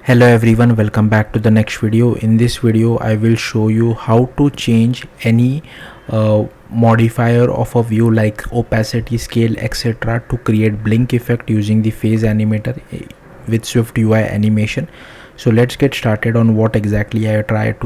Hello everyone, welcome back to the next video. In this video I will show you how to change any modifier of a view like opacity, scale, etc. to create blink effect using the phase animator with SwiftUI animation. So let's get started on what exactly I'm trying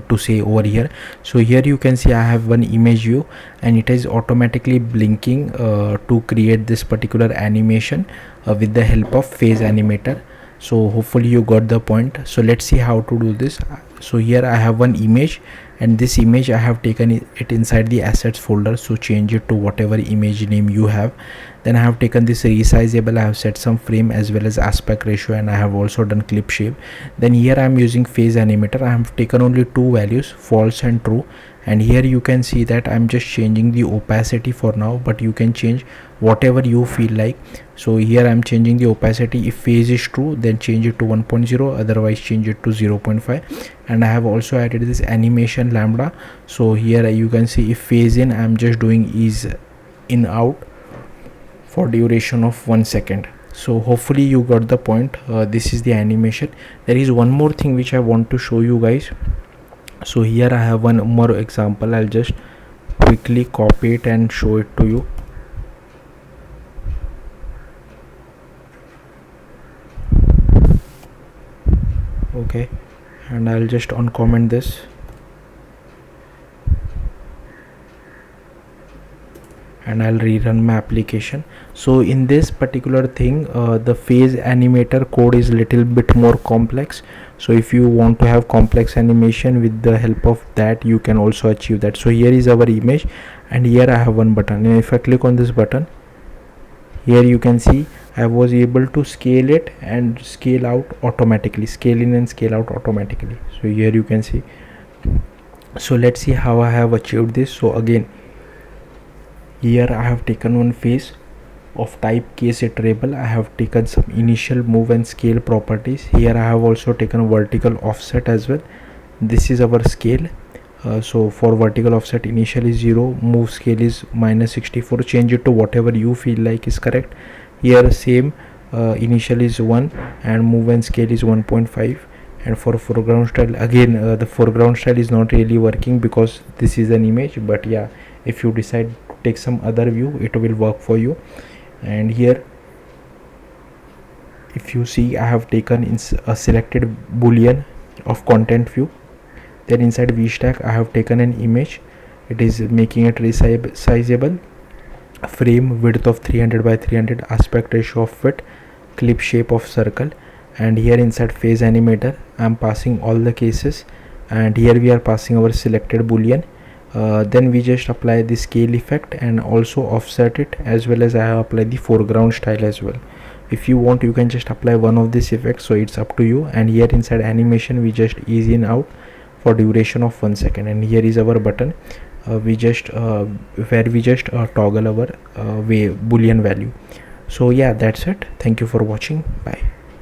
to say over here. So here you can see I have one image view and it is automatically blinking to create this particular animation with the help of phase animator. So hopefully you got the point. So let's see how to do this. So here I have one image and this image I have taken it inside the assets folder, so change it to whatever image name you have. Then I have taken this resizable, I have set some frame as well as aspect ratio, and I have also done clip shape. Then here I am using phase animator. I have taken only two values, false and true, and here you can see that I'm just changing the opacity for now, but you can change whatever you feel like. So here I'm changing the opacity. If phase is true, then change it to 1.0, otherwise change it to 0.5. and I have also added this animation lambda. So here you can see if phase in, I'm just doing is in out for duration of 1 second. So hopefully you got the point. This is the animation. There is one more thing which I want to show you guys. So here I have one more example. I'll just quickly copy it and show it to you. Okay, and I'll just uncomment this. And I'll rerun my application. So in this particular thing, the phase animator code is little bit more complex. So if you want to have complex animation, with the help of that you can also achieve that. So here is our image and here I have one button, and if I click on this button, here you can see I was able to scale it and scale out automatically, scale in and scale out automatically. So here you can see. So let's see how I have achieved this. So again, here I have taken one phase of type case iterable. I have taken some initial move and scale properties. Here I have also taken vertical offset as well. This is our scale. So for vertical offset, initial is 0, move scale is -64. Change it to whatever you feel like is correct. Here same, initial is 1 and move and scale is 1.5. and for foreground style, again the foreground style is not really working because this is an image, but yeah, if you decide to take some other view, it will work for you. And here if you see, I have taken a selected boolean of content view. Then inside vstack I have taken an image. It is making it resizable, frame width of 300 by 300, aspect ratio of fit, clip shape of circle. And here inside phase animator I am passing all the cases, and here we are passing our selected boolean. Then we just apply the scale effect and also offset it, as well as I have applied the foreground style as well. If you want, you can just apply one of these effects, so it's up to you. And here inside animation we just ease in out for duration of 1 second, and here is our button. We just toggle our boolean value. So yeah, that's it. Thank you for watching. Bye.